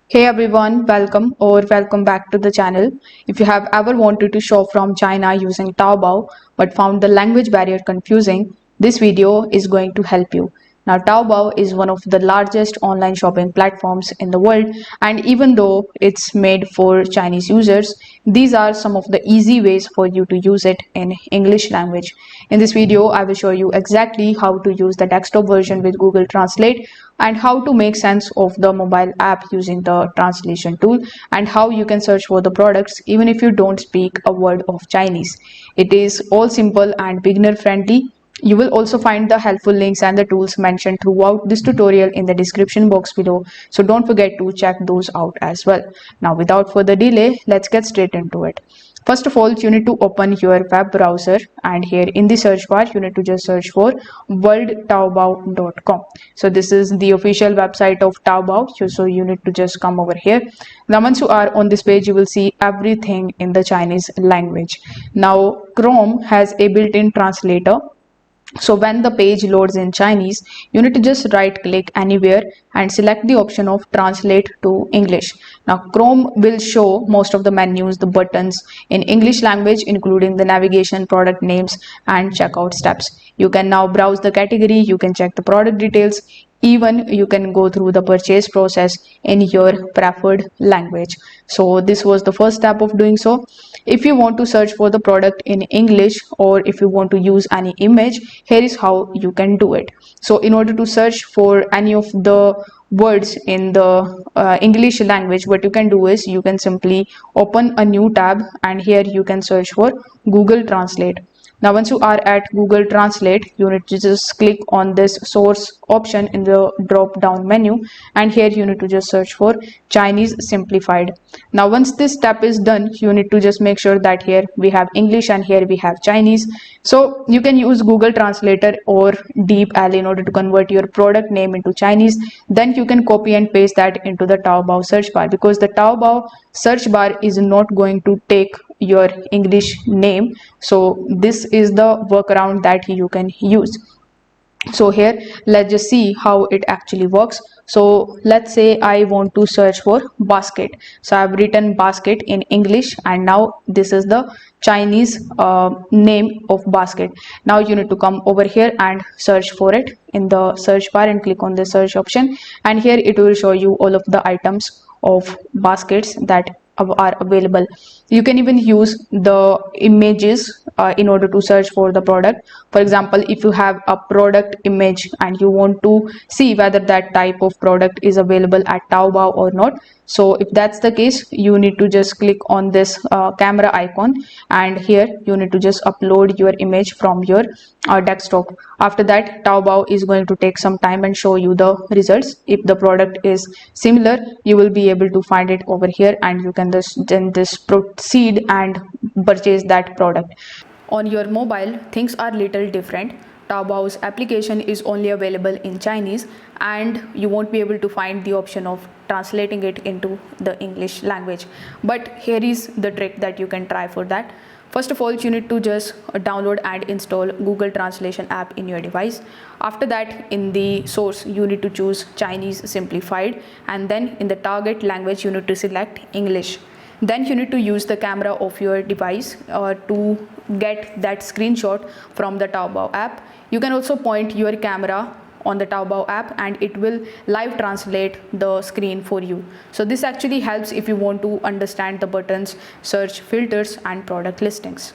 Hey everyone, welcome back to the channel. If you have ever wanted to shop from China using Taobao but found the language barrier confusing, this video is going to help you. Now, Taobao is one of the largest online shopping platforms in the world, and even though it's made for Chinese users, these are some of the easy ways for you to use it in English language. In this video, I will show you exactly how to use the desktop version with Google Translate and how to make sense of the mobile app using the translation tool and how you can search for the products even if you don't speak a word of Chinese. It is all simple and beginner friendly. You will also find the helpful links and the tools mentioned throughout this tutorial in the description box below, so don't forget to check those out as well. Now, without further delay, let's get straight into it. First of all, you need to open your web browser, and here in the search bar you need to just search for worldtaobao.com. So this is the official website of Taobao, so you need to just come over here. Now once you are on this page, you will see everything in the Chinese language. Now Chrome has a built-in translator, so when the page loads in Chinese, you need to just right click anywhere and select the option of translate to English. Now Chrome will show most of the menus, the buttons in English language, including the navigation, product names and checkout steps. You can now browse the category, you can check the product details, even you can go through the purchase process in your preferred language. So this was the first step of doing so. If you want to search for the product in English, or if you want to use any image, here is how you can do it. So in order to search for any of the words in the English language, what you can do is you can simply open a new tab, and here you can search for Google Translate. Now once you are at Google Translate, you need to just click on this source option in the drop down menu, and here you need to just search for Chinese simplified. Now once this step is done, you need to just make sure that here we have English and here we have Chinese. So you can use Google Translator or DeepL in order to convert your product name into Chinese. Then you can copy and paste that into the Taobao search bar, because the Taobao search bar is not going to take your English name. So this is the workaround that you can use. So here let's just see how it actually works. So let's say I want to search for basket, so I've written basket in English, and now this is the Chinese name of basket. Now you need to come over here and search for it in the search bar and click on the search option, and here it will show you all of the items of baskets that are available. You can even use the images in order to search for the product. For example, if you have a product image and you want to see whether that type of product is available at Taobao or not, so if that's the case, you need to just click on this camera icon, and here you need to just upload your image from your desktop. After that, Taobao is going to take some time and show you the results. If the product is similar, you will be able to find it over here, and you can then proceed and purchase that product. On your mobile, things are little different. Taobao's application is only available in Chinese, and you won't be able to find the option of translating it into the English language. But here is the trick that you can try for that. First of all, you need to just download and install Google Translation app in your device. After that, in the source, you need to choose Chinese simplified, and then in the target language, you need to select English. Then you need to use the camera of your device to get that screenshot from the Taobao app. You can also point your camera on the Taobao app, and it will live translate the screen for you. So this actually helps if you want to understand the buttons, search filters and product listings.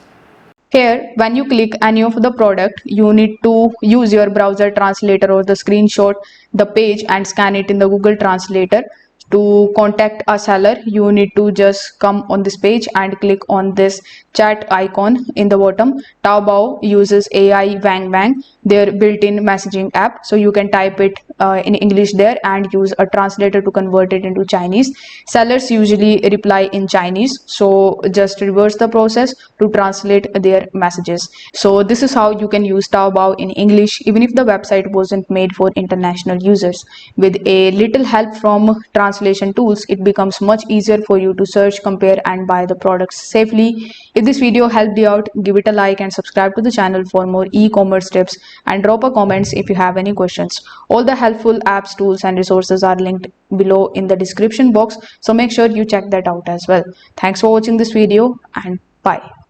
Here, when you click any of the product, you need to use your browser translator or the screenshot the page and scan it in the Google Translator. To contact a seller, you need to just come on this page and click on this chat icon in the bottom. Taobao uses AI Wang Wang, their built-in messaging app, so you can type it in English there and use a translator to convert it into Chinese. Sellers usually reply in Chinese, so just reverse the process to translate their messages. So this is how you can use Taobao in English, even if the website wasn't made for international users. With a little help from translation tools, it becomes much easier for you to search, compare and buy the products safely. If this video helped you out, give it a like and subscribe to the channel for more e-commerce tips, and drop a comments if you have any questions. All the helpful apps, tools and resources are linked below in the description box, so make sure you check that out as well. Thanks for watching this video and bye.